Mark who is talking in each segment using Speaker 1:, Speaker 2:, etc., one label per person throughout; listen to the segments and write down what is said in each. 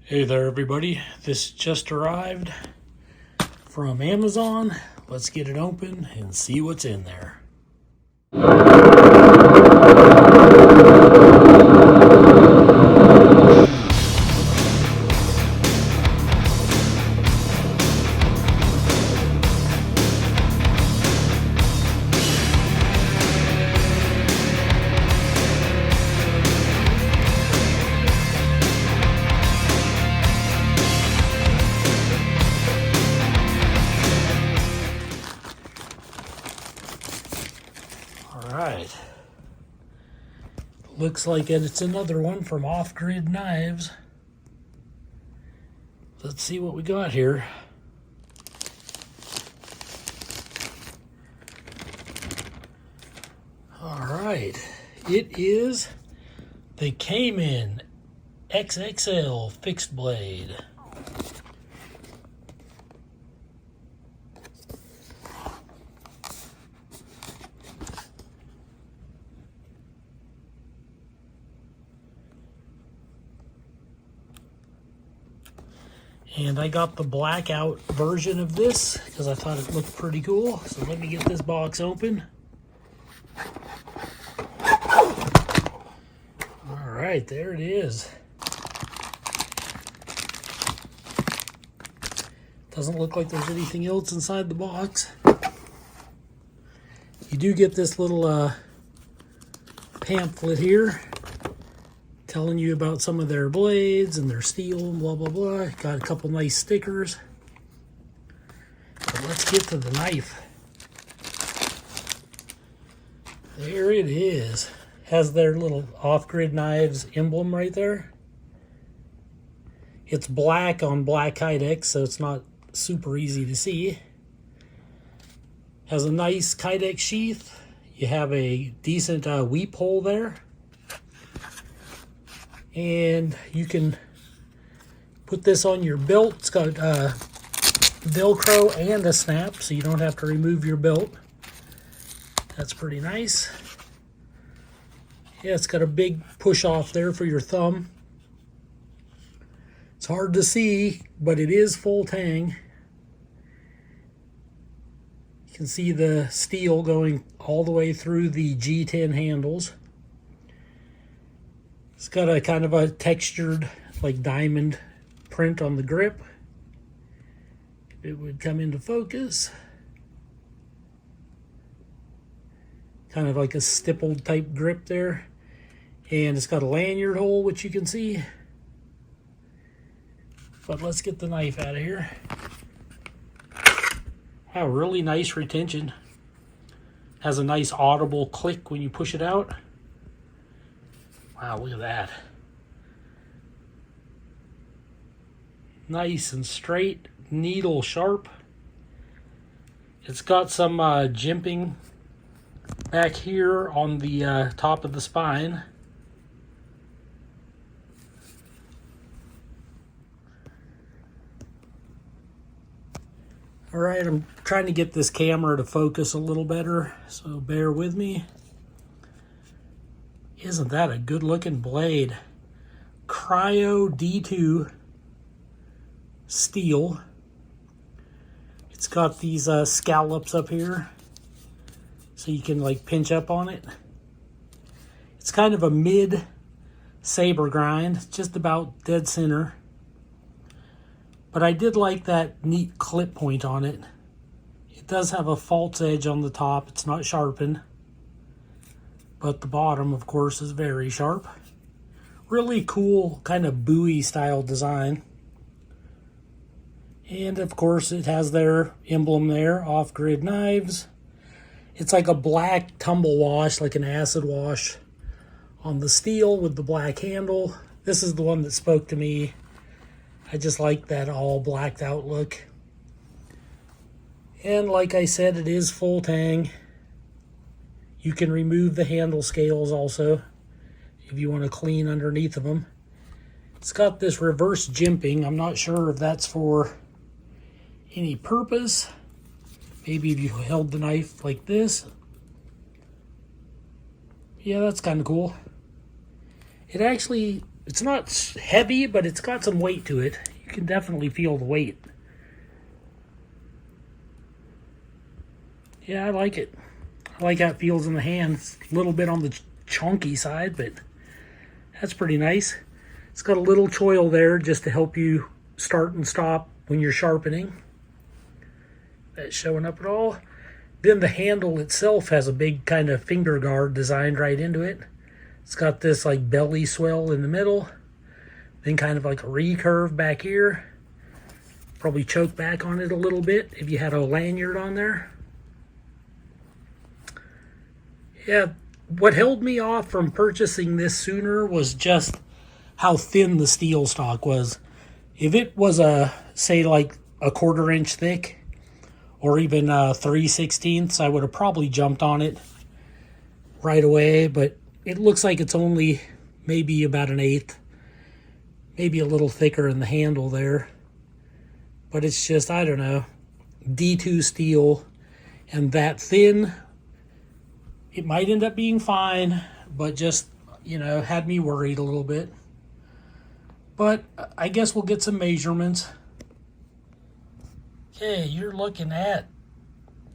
Speaker 1: Hey there everybody, this just arrived from Amazon. Let's get it open and see what's in there. Alright, looks like it's another one from Off Grid Knives. Let's see what we got here. Alright, it is the Caiman XXL fixed blade. And I got the blackout version of this because I thought it looked pretty cool. So let me get this box open. All right, there it is. Doesn't look like there's anything else inside the box. You do get this little pamphlet here telling you about some of their blades and their steel and blah, blah, blah. Got a couple nice stickers. But let's get to the knife. There it is. Has their little Off-Grid Knives emblem right there. It's black on black Kydex, so it's not super easy to see. Has a nice Kydex sheath. You have a decent weep hole there. And you can put this on your belt. It's got Velcro and a snap, so you don't have to remove your belt. That's pretty nice. Yeah, it's got a big push off there for your thumb. It's hard to see, but it is full tang. You can see the steel going all the way through the G10 handles. It's got a kind of a textured, like diamond print on the grip. It would come into focus. Kind of like a stippled type grip there. And it's got a lanyard hole, which you can see. But let's get the knife out of here. Wow, really nice retention. Has a nice audible click when you push it out. Wow, look at that. Nice and straight, needle sharp. It's got some jimping back here on the top of the spine. All right, I'm trying to get this camera to focus a little better, so bear with me. Isn't that a good looking blade? Cryo D2 steel. It's got these scallops up here, so you can like pinch up on it. It's kind of a mid saber grind, just about dead center. But I did like that neat clip point on it. It does have a false edge on the top. It's not sharpened. But the bottom, of course, is very sharp. Really cool kind of Bowie style design. And of course, it has their emblem there, Off Grid Knives. It's like a black tumble wash, like an acid wash on the steel with the black handle. This is the one that spoke to me. I just like that all blacked out look. And like I said, it is full tang. You can remove the handle scales also if you want to clean underneath of them. It's got this reverse jimping. I'm not sure if that's for any purpose. Maybe if you held the knife like this. Yeah, that's kind of cool. It actually It's not heavy, but it's got some weight to it. You can definitely feel the weight. Yeah, I like it. I like how it feels in the hand. It's a little bit on the chunky side, but that's pretty nice. It's got a little choil there just to help you start and stop when you're sharpening. That's showing up at all. Then the handle itself has a big kind of finger guard designed right into it. It's got this like belly swell in the middle, then kind of like a recurve back here. Probably choke back on it a little bit if you had a lanyard on there. Yeah, what held me off from purchasing this sooner was just how thin the steel stock was. If it was say like a 1/4 inch thick, or even 3/16, I would have probably jumped on it right away, but it looks like it's only maybe about 1/8, maybe a little thicker in the handle there. But it's just, I don't know, D2 steel and that thin. It might end up being fine, but just, you know, had me worried a little bit. But I guess we'll get some measurements. Okay, you're looking at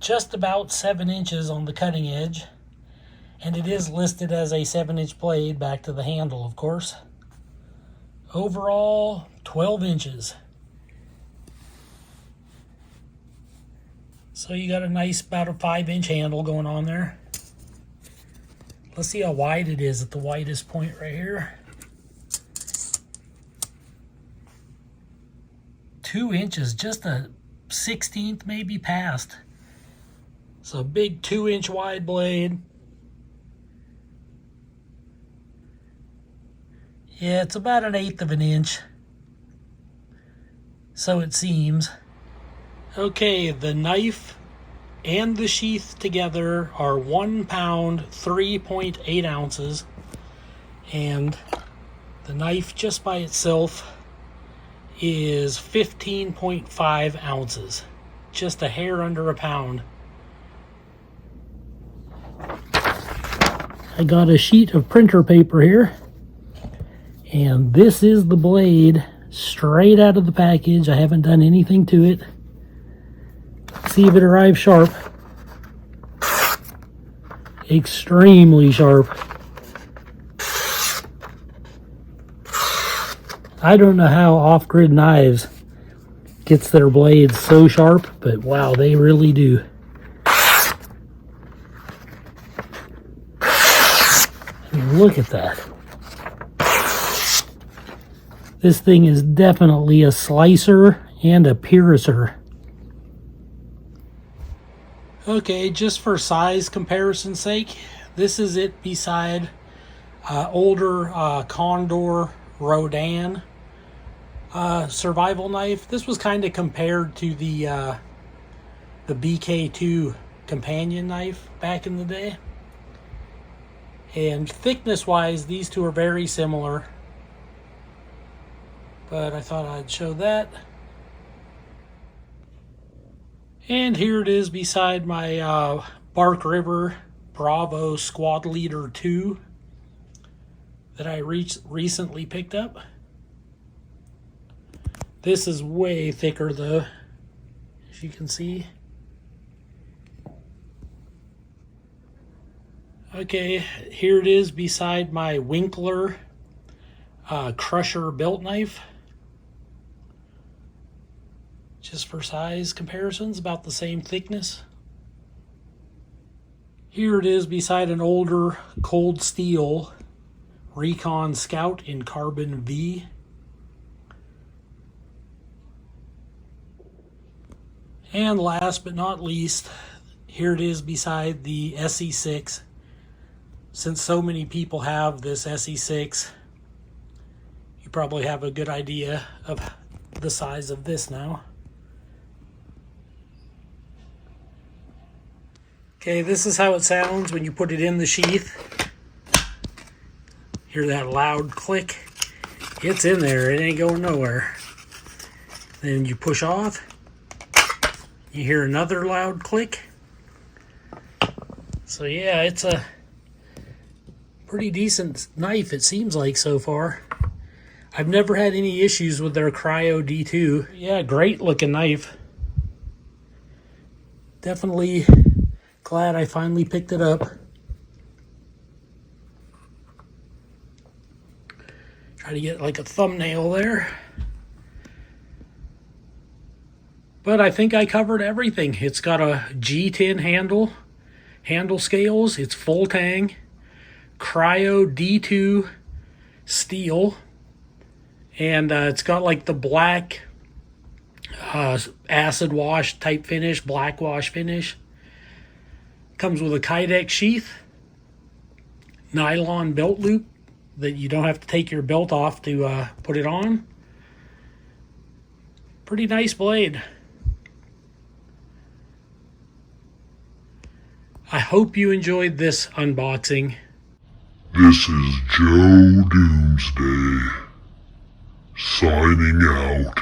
Speaker 1: just about 7 inches on the cutting edge. And it is listed as a 7-inch blade back to the handle, of course. Overall, 12 inches. So you got a nice, about a 5-inch handle going on there. Let's see how wide it is at the widest point right here. 2 inches, just a 1/16 maybe past. So a big 2-inch wide blade. Yeah, it's about 1/8 of an inch. So it seems. Okay, the knife and the sheath together are 1 pound, 3.8 ounces. And the knife just by itself is 15.5 ounces. Just a hair under a pound. I got a sheet of printer paper here. And this is the blade straight out of the package. I haven't done anything to it. Let's see if it arrives sharp. Extremely sharp. I don't know how off-grid knives gets their blades so sharp, but wow, they really do. I mean, look at that. This thing is definitely a slicer and a piercer. Okay, just for size comparison's sake, this is it beside older Condor Rodan survival knife. This was kind of compared to the BK2 companion knife back in the day. And thickness-wise, these two are very similar. But I thought I'd show that. And here it is beside my Bark River Bravo Squad Leader 2 that I recently picked up. This is way thicker though, as you can see. Okay, here it is beside my Winkler Crusher belt knife. Just for size comparisons, about the same thickness. Here it is beside an older Cold Steel Recon Scout in Carbon V. And last but not least, here it is beside the SE6. Since so many people have this SE6, you probably have a good idea of the size of this now. Okay, this is how it sounds when you put it in the sheath. Hear that loud click? It's in there, it ain't going nowhere. Then you push off, you hear another loud click. So yeah, it's a pretty decent knife, it seems like so far. I've never had any issues with their Cryo D2. Yeah, great looking knife. Definitely glad I finally picked it up. Try to get like a thumbnail there. But I think I covered everything. It's got a G10 handle scales. It's full tang, Cryo D2 steel, and it's got like the black acid wash type finish, black wash finish. Comes with a Kydex sheath, nylon belt loop that you don't have to take your belt off to put it on. Pretty nice blade. I hope you enjoyed this unboxing.
Speaker 2: This is Joe Doomsday, signing out.